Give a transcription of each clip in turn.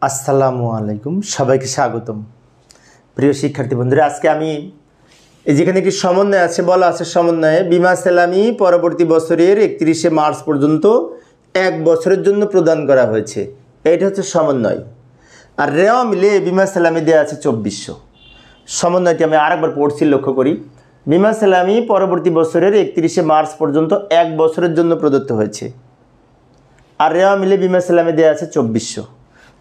আসসালামু আলাইকুম, সবাইকে স্বাগতম। প্রিয় শিক্ষার্থী বন্ধুরা, আজকে আমি যেখানে একটি সমন্বয় আছে, বলা আছে সমন্বয়ে বিমা সেলামি পরবর্তী বছরের 31শে মার্চ পর্যন্ত 1 বছরের জন্য প্রদান করা হয়েছে। এটা হচ্ছে সমন্বয়। আর রেওয়া মিলে বিমা সেলামি দেওয়া আছে 2400। সমন্বয়টি আমি আরেকবার পড়ছি, লক্ষ্য করি। বিমা সেলামি পরবর্তী বছরের 31শে মার্চ পর্যন্ত 1 বছরের জন্য প্রদত্ত হয়েছে। আর রেওয়া মিলে বিমা সেলামি দেওয়া আছে 2400,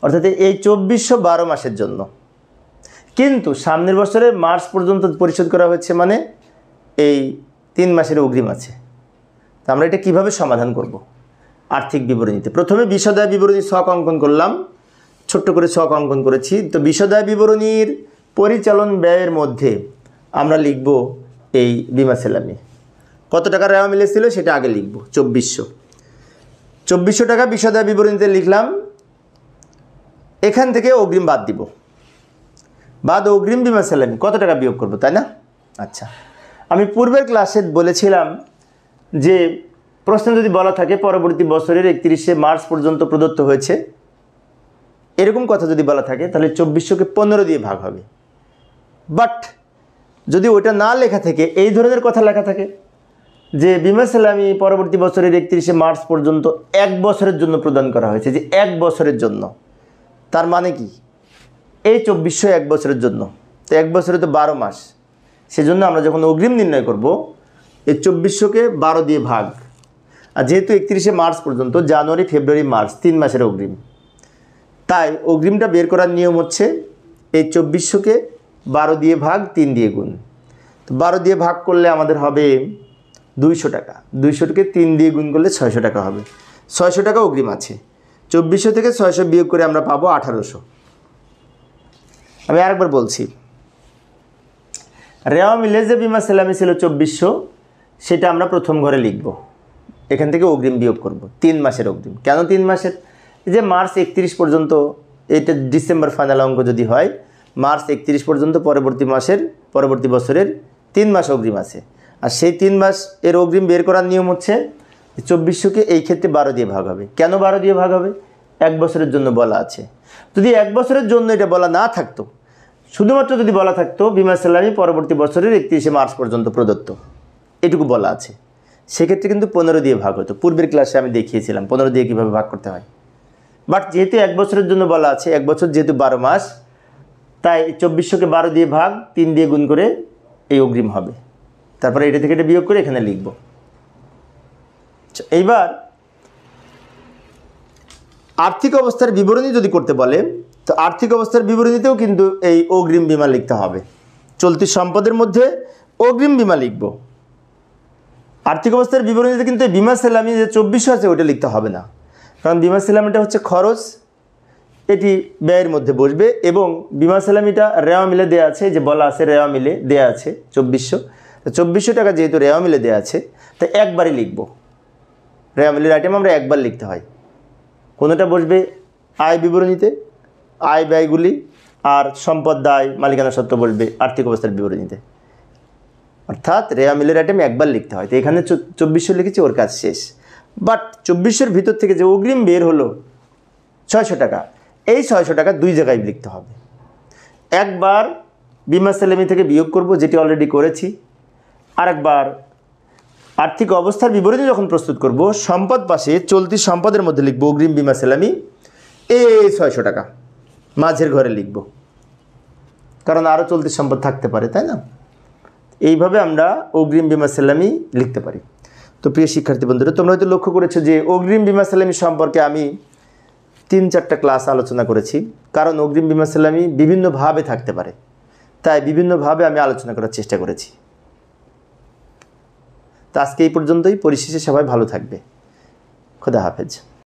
অর্থাৎ এই 2400 12 মাসের জন্য। কিন্তু সামনের বছরে মার্চ পর্যন্ত পরিশোধ করা হয়েছে, মানে এই 3 মাসের অগ্রিম আছে। তো আমরা এটা কিভাবে সমাধান করব? আর্থিক বিবরণীতে প্রথমে বিশদায় বিবরণী ছক অঙ্কন করলাম, ছোট্ট করে ছক অঙ্কন করেছি। তো বিশদায় বিবরণীর পরিচালন ব্যয়ের মধ্যে আমরা লিখব এই বিমা সেলামি কত টাকা রেওয়া মিলেছিল সেটা আগে লিখব। 2400 টাকা বিশদায় বিবরণীতে লিখলাম। এখান থেকে অগ্রিম বাদ দিব, বাদ অগ্রিম বিমা সেলামি কত টাকা বিয়োগ করব, তাই না? আচ্ছা, আমি পূর্বের ক্লাসে বলেছিলাম যে প্রশ্ন যদি বলা থাকে পরবর্তী বছরের 31শে মার্চ পর্যন্ত প্রদত্ত হয়েছে, এরকম কথা যদি বলা থাকে তাহলে 2400কে 15 দিয়ে ভাগ হবে। বাট যদি ওইটা না লেখা থাকে, এই ধরনের কথা লেখা থাকে যে বিমা সেলামি পরবর্তী বছরের 31শে মার্চ পর্যন্ত 1 বছরের জন্য প্রদান করা হয়েছে, যে 1 বছরের জন্য, তার মানে কি এই 2400 1 বছরের জন্য। তো 1 বছরে তো 12 মাস, সেজন্য আমরা যখন অগ্রিম নির্ণয় করব এই 2400কে 12 দিয়ে ভাগ। আর যেহেতু 31শে মার্চ পর্যন্ত, জানুয়ারি ফেব্রুয়ারি মার্চ 3 মাসের অগ্রিম, তাই অগ্রিমটা বের করার নিয়ম হচ্ছে এই 2400কে 12 দিয়ে ভাগ, 3 দিয়ে গুণ। তো 12 দিয়ে ভাগ করলে আমাদের হবে 200 টাকা। 200কে 3 দিয়ে গুণ করলে 600 টাকা হবে। 600 টাকা অগ্রিম আছে। 2400 থেকে 600 বিয়োগ করে আমরা পাবো 1800। আমি আরেকবার বলছি, রেওয়া মিলে যে বিমা সেলামি ছিল 2400, সেটা আমরা প্রথম ঘরে লিখব। এখান থেকে অগ্রিম বিয়োগ করব, 3 মাসের অগ্রিম। কেন 3 মাসের? যে মার্চ 31 পর্যন্ত, এটা ডিসেম্বর ফাইনাল অঙ্ক যদি হয়, মার্চ 31 পর্যন্ত পরবর্তী বছরের 3 মাস অগ্রিম আছে। আর সেই 3 মাস এর অগ্রিম বের করার নিয়ম হচ্ছে 2400কে এই ক্ষেত্রে 12 দিয়ে ভাগ হবে। কেন 12 দিয়ে ভাগ হবে? 1 বছরের জন্য বলা আছে। যদি 1 বছরের জন্য এটা বলা না থাকতো, শুধুমাত্র যদি বলা থাকতো বিমা সেলামি পরবর্তী বছরের 31শে মার্চ পর্যন্ত প্রদত্ত, এটুকু বলা আছে, সেক্ষেত্রে কিন্তু 15 দিয়ে ভাগ হতো। পূর্বের ক্লাসে আমি দেখিয়েছিলাম 15 দিয়ে কীভাবে ভাগ করতে হয়। বাট যেহেতু 1 বছরের জন্য বলা আছে, 1 বছর যেহেতু 12 মাস, তাই 2400কে 12 দিয়ে ভাগ, 3 দিয়ে গুণ করে এই অগ্রিম হবে। তারপরে এটা থেকে এটা বিয়োগ করে এখানে লিখব। এইবার আর্থিক অবস্থার বিবরণী যদি করতে বলে, তো আর্থিক অবস্থার বিবরণীতেও কিন্তু এই অগ্রিম বিমা লিখতে হবে। চলতি সম্পদের মধ্যে অগ্রিম বিমা লিখব। আর্থিক অবস্থার বিবরণীতে কিন্তু বিমা সেলামি যে 2400 আছে ওটা লিখতে হবে না, কারণ বিমা সেলামিটা হচ্ছে খরচ, এটি ব্যয়ের মধ্যে বসবে। এবং বিমা সেলামিটা রেওয়া মিলে দেওয়া আছে, যে বলা আছে রেওয়া মিলে দেওয়া আছে 2400। তো 2400 টাকা যেহেতু রেওয়া মিলে দেওয়া আছে, তো একবারই লিখব। রেওয়া মিলের আইটেম আমরা একবার লিখতে হয়। কোনোটা বসবে আয় বিবরণীতে, আয় ব্যয়গুলি, আর সম্পদ দায় মালিকানা সত্ত্ব বসবে আর্থিক অবস্থার বিবরণীতে। অর্থাৎ রেওয়া মিলের আইটেম একবার লিখতে হয়। তো এখানে 2400 লিখেছি, ওর কাজ শেষ। বাট 2400-র ভিতর থেকে যে অগ্রিম বের হলো 600 টাকা, এই 600 টাকা 2 জায়গায় লিখতে হবে। একবার বিমা সেলামি থেকে বিয়োগ করব, যেটি অলরেডি করেছি। আরেকবার আর্থিক অবস্থার বিবরণী যখন প্রস্তুত করব, সম্পদ পাশে চলতি সম্পদের মধ্যে লিখব অগ্রিম বিমা সেলামি, এই 600 টাকা মাঝের ঘরে লিখব, কারণ আরও চলতি সম্পদ থাকতে পারে, তাই না? এইভাবে আমরা অগ্রিম বিমা সেলামি লিখতে পারি। তো প্রিয় শিক্ষার্থী বন্ধুরা, তোমরা হয়তো লক্ষ্য করেছো যে অগ্রিম বিমা সেলামি সম্পর্কে আমি 3-4টা ক্লাস আলোচনা করেছি, কারণ অগ্রিম বিমা সেলামি বিভিন্নভাবে থাকতে পারে, তাই বিভিন্নভাবে আমি আলোচনা করার চেষ্টা করেছি। তো আজকে এই পর্যন্তই। পরিশেষে সবাই ভালো থাকবে। খোদা হাফেজ।